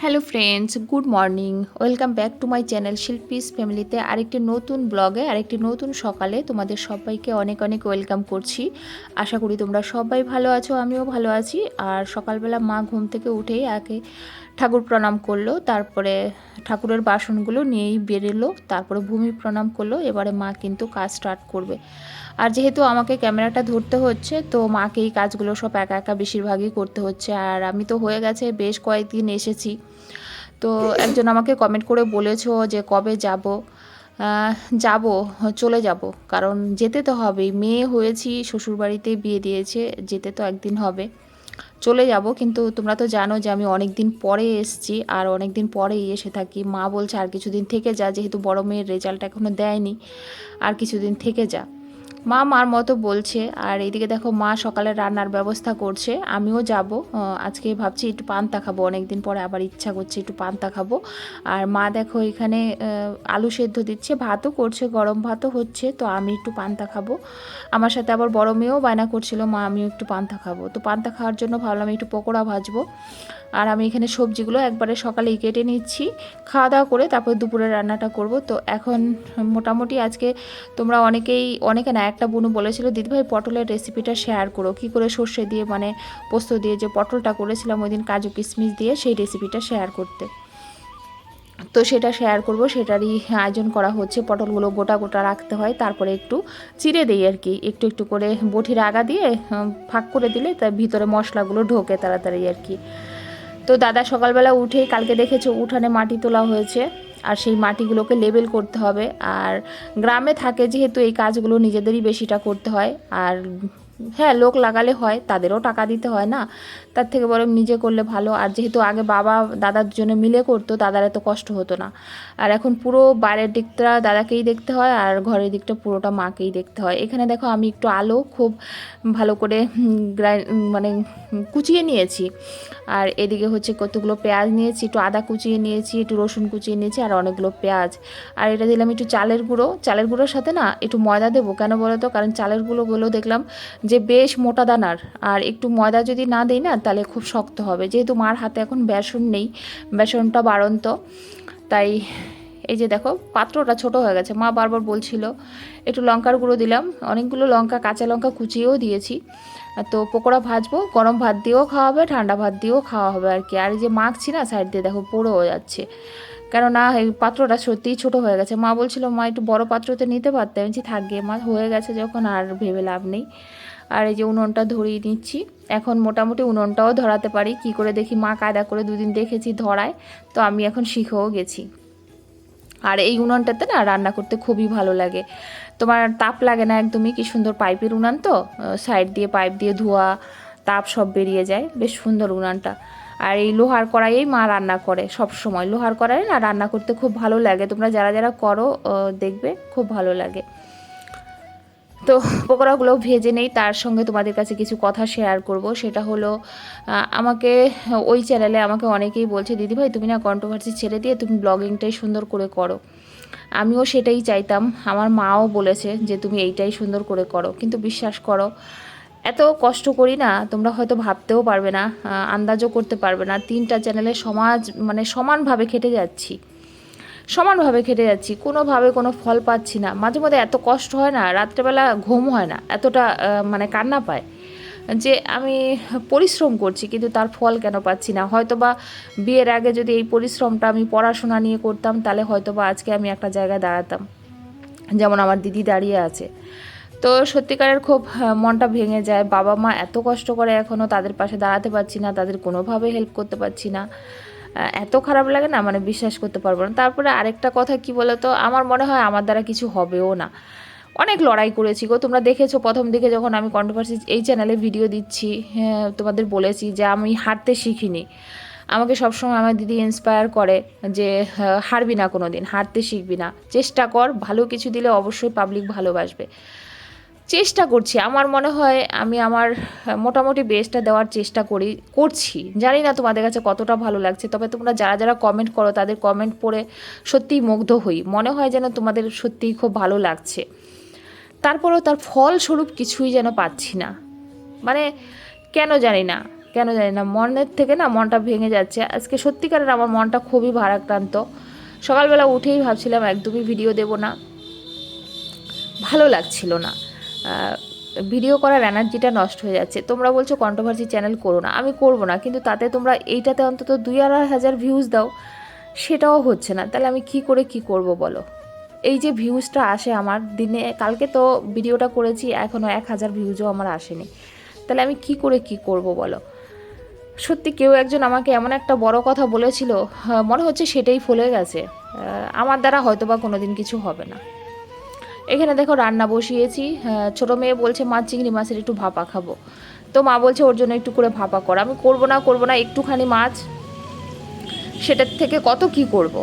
Hello friends, good morning. Welcome back to my channel Shilpi's ফ্যামিলিতে আরেকটি নতুন ব্লগে আরেকটি নতুন সকালে তোমাদের সবাইকে অনেক অনেক ওয়েলকাম করছি। আশা করি তোমরা সবাই ভালো আছো, আমিও ভালো আছি। আর সকালবেলা মা ঘুম থেকে উঠেই আগে ঠাকুর প্রণাম করলো, তারপরে ঠাকুরের বাসনগুলো নিয়েই বেরোলো, তারপরে ভূমি প্রণাম করলো। এবারে মা কিন্তু কাজ স্টার্ট করবে। আর যেহেতু আমাকে ক্যামেরাটা ধরতে হচ্ছে, তো মাকে এই কাজগুলো সব একা একা বেশিরভাগই করতে হচ্ছে। আর আমি তো হয়ে গেছে বেশ কয়েকদিন এসেছি, তো একজন আমাকে কমেন্ট করে বলেছো যে কবে যাব। আহ, যাব, চলে যাব, কারণ যেতে তো হবেই। মেয়ে হয়েছি, শ্বশুরবাড়িতে বিয়ে দিয়েছে, যেতে তো একদিন হবে। চলে যাব, কিন্তু তোমরা তো জানো যে আমি অনেক দিন পরে এসেছি, আর অনেক দিন পরেই এসে থাকি। মা বলছে আর কিছুদিন থেকে যা, যেহেতু বড় মেয়ের রেজাল্ট এখনও দেয়নি, আর কিছুদিন থেকে যা। মা মার মতো বলছে। আর এইদিকে দেখো মা সকালে রান্নার ব্যবস্থা করছে, আমিও যাব। আজকে ভাবছি একটু পান্তা খাবো, অনেকদিন পরে আবার ইচ্ছা করছে একটু পান্তা খাবো। আর মা দেখো এখানে আলু সেদ্ধ দিচ্ছে, ভাতও করছে, গরম ভাতও হচ্ছে। তো আমি একটু পান্তা খাবো। আমার সাথে আবার বড় মেয়েও বায়না করছিল, মা আমিও একটু পান্তা খাবো। তো পান্তা খাওয়ার জন্য ভাবলাম একটু পকোড়া ভাজবো। আর আমি এখানে সবজিগুলো একবারে সকালেই কেটে নিচ্ছি, খাওয়া দাওয়া করে তারপর দুপুরে রান্নাটা করব। তো এখন মোটামুটি আজকে তোমরা অনেকে না, একটা বোনু বলেছিল দিদিভাই পটলের রেসিপিটা শেয়ার করো, কী করে সর্ষে দিয়ে মানে পোস্ত দিয়ে যে পটলটা করেছিলাম ওই দিন কাজু কিশমিশ দিয়ে, সেই রেসিপিটা শেয়ার করতে। তো সেটা শেয়ার করব, সেটারই আয়োজন করা হচ্ছে। পটলগুলো গোটা গোটা রাখতে হয়, তারপরে একটু চিড়ে দিই আর কি, একটু একটু করে বটির আগা দিয়ে ফাঁক করে দিলে তার ভিতরে মশলাগুলো ঢোকে তাড়াতাড়ি আর কি। তো দাদা সকালবেলা উঠেই, কালকে দেখেছো উঠানে মাটি তোলা হয়েছে, আর সেই মাটিগুলোকে লেবেল করতে হবে। আর গ্রামে থাকে যেহেতু এই কাজগুলো নিজেদেরই বেশিটা করতে হয়। আর হ্যাঁ, লোক লাগালে হয়, তাদেরও টাকা দিতে হয় না, তার থেকে বরং নিজে করলে ভালো। আর যেহেতু আগে বাবা দাদা দুজনে মিলে করতো, দাদার এত কষ্ট হতো না। আর এখন পুরো বাইরের দিকটা দাদাকেই দেখতে হয়, আর ঘরের দিকটা পুরোটা মাকেই দেখতে হয়। এখানে দেখো আমি একটু আলু খুব ভালো করে মানে কুচিয়ে নিয়েছি। আর এদিকে হচ্ছে কতগুলো পেঁয়াজ নিয়েছি, একটু আদা কুচিয়ে নিয়েছি, একটু রসুন কুচিয়ে নিয়েছি, আর অনেকগুলো পেঁয়াজ। আর এটা দিলাম একটু চালের গুঁড়ো। চালের গুঁড়োর সাথে না একটু ময়দা দেবো, কেন বলো তো, কারণ চালের গুঁড়োগুলো দেখলাম যে বেশ মোটা দানার। আর একটু ময়দা যদি না দিই না, তাহলে খুব শক্ত হবে। যেহেতু মার হাতে এখন বেসন নেই, বেসনটা বাড়ন্ত, তাই এই যে দেখো পাত্রটা ছোট হয়ে গেছে। মা বারবার বলছিল। একটু লঙ্কার গুঁড়ো দিলাম, অনেকগুলো লঙ্কা, কাঁচা লঙ্কা কুচিয়েও দিয়েছি। তো পকোড়া ভাজবো, গরম ভাত দিয়েও খাওয়া হবে, ঠান্ডা ভাত দিয়েও খাওয়া হবে আর কি। আর এই যে মাখছি না, সাইড দিয়ে দেখো পড়েও যাচ্ছে, কেননা এই পাত্রটা সত্যিই ছোট হয়ে গেছে। মা বলছিল মা একটু বড় পাত্রতে নিতে পারতে, আমি থাকবে মা, হয়ে গেছে যখন আর ভেবে লাভ নেই। আর এই যে উনুনটা ধরিয়ে নিচ্ছি, এখন মোটামুটি উনুনটাও ধরাতে পারি। কি করে দেখি, মা কায়দা করে দুদিন দেখেছি ধরায়, তো আমি এখন শিখেও গেছি। আর এই উনুনটাতে না রান্না করতে খুবই ভালো লাগে, তোমার তাপ লাগে না একদমই। কি সুন্দর পাইপের উনান, তো সাইড দিয়ে পাইপ দিয়ে ধোয়া তাপ সব বেরিয়ে যায়, বেশ সুন্দর উনানটা। আর এই লোহার কড়াইয়েই মা রান্না করে সব সময়। লোহার কড়াই না রান্না করতে খুব ভালো লাগে, তোমরা যারা যারা করো দেখবে খুব ভালো লাগে। তো পকোড়াগুলো ভেজে নেই, তার সঙ্গে তোমাদের কাছে কিছু কথা শেয়ার করব। সেটা হলো আমাকে ওই চ্যানেলে আমাকে অনেকেই বলছে দিদিভাই তুমি না কন্ট্রোভার্সি ছেড়ে দিয়ে তুমি ব্লগিংটাই সুন্দর করে করো। আমিও সেটাই চাইতাম, আমার মাও বলেছে যে তুমি এইটাই সুন্দর করে করো, কিন্তু বিশ্বাস করো এত কষ্ট করি না, তোমরা হয়তো ভাবতেও পারবে না, আন্দাজও করতে পারবে না। 3টা চ্যানেলে মানে সমানভাবে খেটে যাচ্ছি, সমানভাবে খেটে যাচ্ছি, কোনোভাবে কোনো ফল পাচ্ছি না। মাঝে মধ্যে এত কষ্ট হয় না, রাত্রেবেলা ঘুম হয় না, এতটা মানে কান্না পায় যে আমি পরিশ্রম করছি কিন্তু তার ফল কেন পাচ্ছি না। হয়তো বা বিয়ের আগে যদি এই পরিশ্রমটা আমি পড়াশোনা নিয়ে করতাম, তাহলে হয়তো বা আজকে আমি একটা জায়গায় দাঁড়াতাম, যেমন আমার দিদি দাঁড়িয়ে আছে। তো সত্যিকারের খুব মনটা ভেঙে যায়। বাবা মা এত কষ্ট করে, এখনও তাদের পাশে দাঁড়াতে পারছি না, তাদের কোনোভাবে হেল্প করতে পারছি না। এত খারাপ লাগে না, মানে বিশ্বাস করতে পারবো না। তারপরে আরেকটা কথা কি বলো তো, আমার মনে হয় আমার দ্বারা কিছু হবেও না। অনেক লড়াই করেছি গো, তোমরা দেখেছো প্রথম দিকে যখন আমি কন্ট্রোভার্সি এই চ্যানেলে ভিডিও দিচ্ছি, হ্যাঁ তোমাদের বলেছি যে আমি হারতে শিখিনি। আমাকে সবসময় আমার দিদি ইন্সপায়ার করে যে হারবি না, কোনো দিন হারতে শিখবি না, চেষ্টা কর, ভালো কিছু দিলে অবশ্যই পাবলিক ভালোবাসবে। চেষ্টা করছি, আমার মনে হয় আমি আমার মোটামুটি বেস্টটা দেওয়ার চেষ্টা করছি। জানি না তোমাদের কাছে কতটা ভালো লাগছে, তবে তোমরা যারা যারা কমেন্ট করো তাদের কমেন্ট পড়ে সত্যিই মুগ্ধ হই, মনে হয় যেন তোমাদের সত্যিই খুব ভালো লাগছে। তারপরেও তার ফলস্বরূপ কিছুই যেন পাচ্ছি না, মানে কেন জানি না, কেন জানি না মনের থেকে না মনটা ভেঙে যাচ্ছে আজকে। সত্যিকারের আমার মনটা খুবই ভারাক্রান্ত। সকালবেলা উঠেই ভাবছিলাম একদমই ভিডিও দেব না, ভালো লাগছিল না। ভিডিও করার এনার্জিটা নষ্ট হয়ে যাচ্ছে। তোমরা বলছো কন্ট্রোভার্সি চ্যানেল করো না, আমি করব না, কিন্তু তাতে তোমরা এইটাতে অন্তত 2-2,500 ভিউজ দাও, সেটাও হচ্ছে না। তাহলে আমি কি করে কি করব বলো? এই যে ভিউজটা আসে আমার দিনে, কালকে তো ভিডিওটা করেছি, এখনও 1,000 ভিউজও আমার আসেনি। তাহলে আমি কি করে কি করব বলো? সত্যি কেউ একজন আমাকে এমন একটা বড় কথা বলেছিল, মনে হচ্ছে সেটাই ফলে গেছে। আমার দ্বারা হয়তো বা কোনো দিন কিছু হবে না। এখানে দেখো রান্না বসিয়েছি। ছোটো মেয়ে বলছে মা চিংড়ি মাছের একটু ভাপা খাবো, তো মা বলছে ওর জন্য একটু করে ভাপা কর। আমি করবো না, একটুখানি মাছ, সেটার থেকে কত কি করব।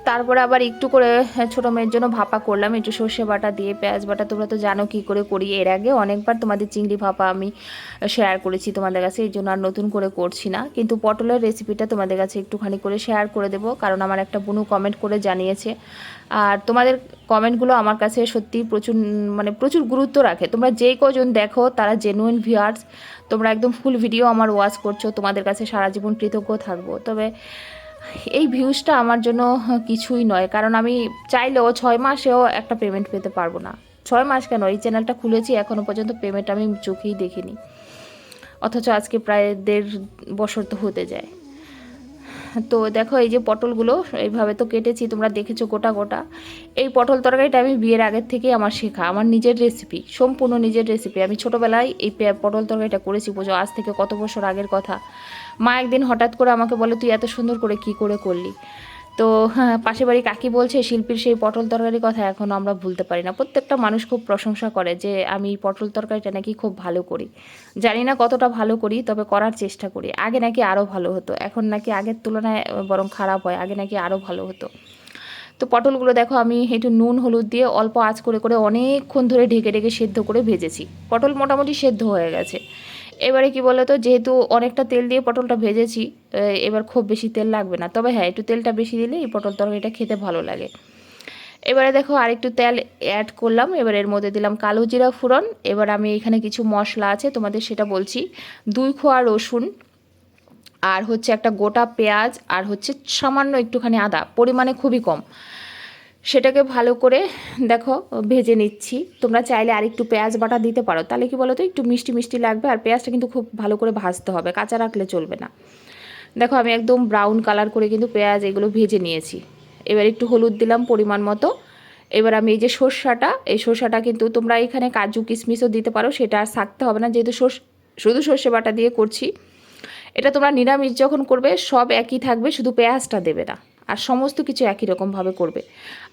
তারপরে আবার একটু করে ছোটো মেয়ের জন্য ভাপা করলাম, একটু সর্ষে বাটা দিয়ে, পেঁয়াজ বাটা। তোমরা তো জানো কী করে করি, এর আগে অনেকবার তোমাদের চিংড়ি ভাপা আমি শেয়ার করেছি তোমাদের কাছে, এই জন্য আর নতুন করে করছি না। কিন্তু পটলের রেসিপিটা তোমাদের কাছে একটুখানি করে শেয়ার করে দেবো, কারণ আমার একটা বুনু কমেন্ট করে জানিয়েছে। আর তোমাদের কমেন্টগুলো আমার কাছে সত্যি প্রচুর, মানে প্রচুর গুরুত্ব রাখে। তোমরা যেই কজন দেখো তারা জেনুইন ভিউয়ার্স, তোমরা একদম ফুল ভিডিও আমার ওয়াচ করছো, তোমাদের কাছে সারা জীবন কৃতজ্ঞ থাকবো। তবে এই ভিউজটা আমার জন্য কিছুই নয়, কারণ আমি চাইলেও 6 মাসেও একটা পেমেন্ট পেতে পারবো না। 6 মাস কেন, এই চ্যানেলটা খুলেছি এখনও পর্যন্ত পেমেন্ট আমি চোখেই দেখিনি, অথচ আজকে প্রায় 1.5 বছর তো হতে যায়। তো দেখো এই যে পটলগুলো এইভাবে তো কেটেছি, তোমরা দেখেছো গোটা গোটা। এই পটল তরকারিটা আমি বিয়ের আগের থেকেই আমার শেখা, আমার নিজের রেসিপি, সম্পূর্ণ নিজের রেসিপি। আমি ছোটোবেলায় এই পটল তরকারিটা করেছি, পুজো আজ থেকে কত বছর আগের কথা। মা একদিন হঠাৎ করে আমাকে বলে তুই এত সুন্দর করে কি করে করলি। তো হ্যাঁ, পাশের বাড়ি কাকি বলছে শিল্পীর সেই পটল তরকারির কথা এখনও আমরা ভুলতে পারি না। প্রত্যেকটা মানুষ খুব প্রশংসা করে যে আমি পটল তরকারিটা নাকি খুব ভালো করি। জানি না কতটা ভালো করি, তবে করার চেষ্টা করি। আগে নাকি আরও ভালো হতো, এখন নাকি আগের তুলনায় বরং খারাপ হয়, আগে নাকি আরও ভালো হতো। তো পটলগুলো দেখো আমি একটু নুন হলুদ দিয়ে অল্প আঁচ করে করে অনেকক্ষণ ধরে ঢেকে ঢেকে সেদ্ধ করে ভেজেছি। পটল মোটামুটি সেদ্ধ হয়ে গেছে। এবারে কি বলো তো, যেহেতু অনেকটা তেল দিয়ে পটলটা ভেজেছি, এবার খুব বেশি তেল লাগবে না। তবে হ্যাঁ, একটু তেলটা বেশি দিলে এই পটল তরকারিটা খেতে ভালো লাগে। এবারে দেখো আরেকটু তেল অ্যাড করলাম, এবার এর মধ্যে দিলাম কালো জিরা ফোড়ন। এবার আমি এখানে কিছু মশলা আছে তোমাদের সেটা বলছি। 2 কোয়া রসুন, আর হচ্ছে একটা গোটা পেঁয়াজ, আর হচ্ছে সামান্য একটুখানি আদা, পরিমাণে খুবই কম। সেটাকে ভালো করে দেখো ভেজে নিচ্ছি। তোমরা চাইলে আরেকটু পেঁয়াজ বাটা দিতে পারো, তাহলে কি বলো তো একটু মিষ্টি মিষ্টি লাগবে। আর পেঁয়াজটা কিন্তু খুব ভালো করে ভাজতে হবে, কাঁচা রাখলে চলবে না। দেখো আমি একদম ব্রাউন কালার করে কিন্তু পেঁয়াজ এগুলো ভেজে নিয়েছি। এবার একটু হলুদ দিলাম পরিমাণ মতো। এবার আমি এই যে সর্ষাটা, এই সর্ষাটা কিন্তু তোমরা এখানে কাজু কিশমিশও দিতে পারো, সেটা আর থাকতে হবে না, যেহেতু শুধু সর্ষে বাটা দিয়ে করছি। এটা তোমরা নিরামিষ যখন করবে সব একই থাকবে, শুধু পেঁয়াজটা দেবে না, আর সমস্ত কিছু একই রকমভাবে করবে।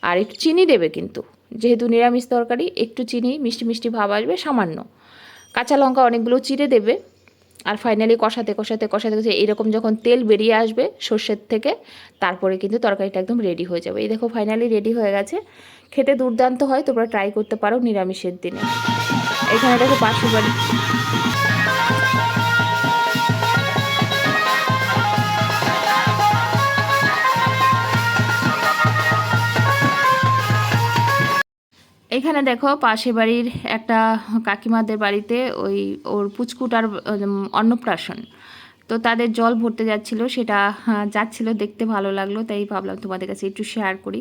আর একটু চিনি দেবে কিন্তু, যেহেতু নিরামিষ তরকারি একটু চিনি, মিষ্টি মিষ্টি ভাব আসবে সামান্য। কাঁচা লঙ্কা অনেকগুলো চিড়ে দেবে। আর ফাইনালি কষাতে কষাতে কষাতে কষাতে এইরকম যখন তেল বেরিয়ে আসবে সর্ষের থেকে, তারপরে কিন্তু তরকারিটা একদম রেডি হয়ে যাবে। এই দেখো ফাইনালি রেডি হয়ে গেছে, খেতে দুর্দান্ত হয়, তোমরা ট্রাই করতে পারো নিরামিষের দিনে। এখানে দেখো পাশের বাড়ি এখানে দেখো পাশে বাড়ির একটা কাকিমাদের বাড়িতে ওই ওর পুচকুটার অন্নপ্রাশন, তো তাদের জল ভরতে যাচ্ছিল, সেটা যাচ্ছিল, দেখতে ভালো লাগলো, তাই ভাবলাম তোমাদের কাছে একটু শেয়ার করি।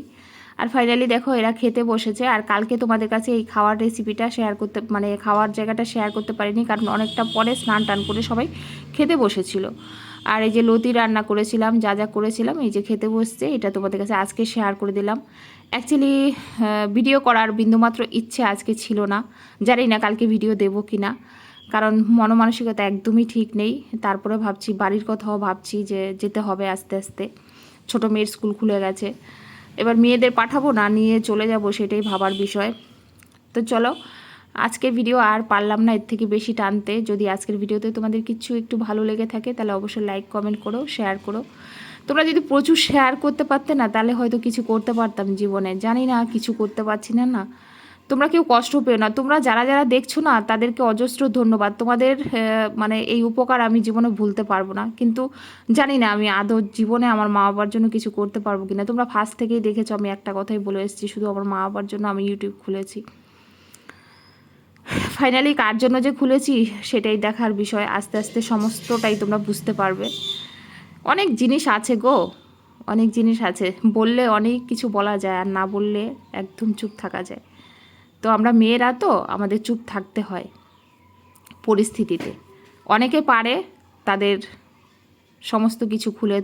আর ফাইনালি দেখো এরা খেতে বসেছে। আর কালকে তোমাদের কাছে এই খাওয়ার রেসিপিটা শেয়ার করতে, মানে খাওয়ার জায়গাটা শেয়ার করতে পারিনি, কারণ অনেকটা পরে স্নান টান করে সবাই খেতে বসেছিল। আর এই যে লতি রান্না করেছিলাম, যা যা করেছিলাম, এই যে খেতে বসছে, এটা তোমাদের কাছে আজকে শেয়ার করে দিলাম। অ্যাকচুয়ালি ভিডিও করার বিন্দুমাত্র ইচ্ছে আজকে ছিল না, জানি না কালকে ভিডিও দেবো কি না, কারণ মনমানসিকতা একদমই ঠিক নেই। তারপরে ভাবছি বাড়ির কথাও ভাবছি যে যেতে হবে আস্তে আস্তে, ছোটো মেয়ের স্কুল খুলে গেছে, এবার মেয়েদের পাঠাবো না নিয়ে চলে যাব, সেটাই ভাবার বিষয়। তো চলো আজকের ভিডিও আর পারলাম না এর থেকে বেশি টানতে। যদি আজকের ভিডিওতে তোমাদের কিছু একটু ভালো লেগে থাকে তাহলে অবশ্যই লাইক কমেন্ট করো, শেয়ার করো। তোমরা যদি প্রচুর শেয়ার করতে পারতে না, তাহলে হয়তো কিছু করতে পারতাম জীবনে, জানি না কিছু করতে পারছি না। না, তোমরা কেউ কষ্ট পেও না, তোমরা যারা যারা দেখছো না তাদেরকে অজস্র ধন্যবাদ। তোমাদের মানে এই উপকার আমি জীবনে ভুলতে পারবো না, কিন্তু জানি না আমি আদৌ জীবনে আমার মা বাবার জন্য কিছু করতে পারবো কিনা। তোমরা ফার্স্ট থেকেই দেখেছো আমি একটা কথাই বলে এসেছি, শুধু আমার মা বাবার জন্য আমি ইউটিউব খুলেছি। ফাইনালি কার জন্য যে খুলেছি সেটাই দেখার বিষয়, আস্তে আস্তে সমস্তটাই তোমরা বুঝতে পারবে। অনেক জিনিস আছে গো, অনেক জিনিস আছে, বললে অনেক কিছু বলা যায়, আর না বললে একদম চুপ থাকা যায়। তো আমরা মেয়েরা তো আমাদের চুপ থাকতে হয় পরিস্থিতিতে। অনেকে পারে তাদের সমস্ত কিছু খুলে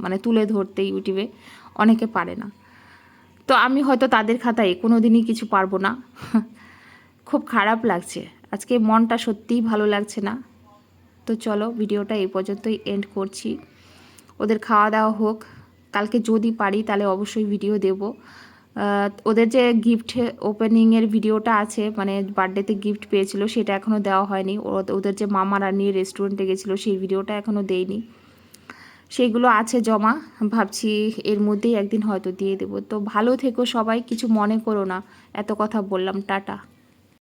মানে তুলে ধরতে ইউটিউবে, অনেকে পারে না। তো আমি হয়তো তাদের খাতায় কোনো দিনই কিছু পারবো না। খুব খারাপ লাগছে আজকে, মনটা সত্যিই ভালো লাগছে না। তো চলো ভিডিওটা এই পর্যন্তই এন্ড করছি। ওদের খাওয়া দাওয়া হোক, কালকে যদি পারি তাহলে অবশ্যই ভিডিও দেব। ওদের যে গিফট ওপেনিংয়ের ভিডিওটা আছে, মানে বার্থডেতে গিফট পেয়েছিল, সেটা এখনও দেওয়া হয়নি। ওদের যে মামারা নিয়ে রেস্টুরেন্টে গেছিলো সেই ভিডিওটা এখনও দেয়নি, সেইগুলো আছে জমা। ভাবছি এর মধ্যেই একদিন হয়তো দিয়ে দেবো। তো ভালো থেকো সবাই, কিছু মনে করো না, এত কথা বললাম, টাটা।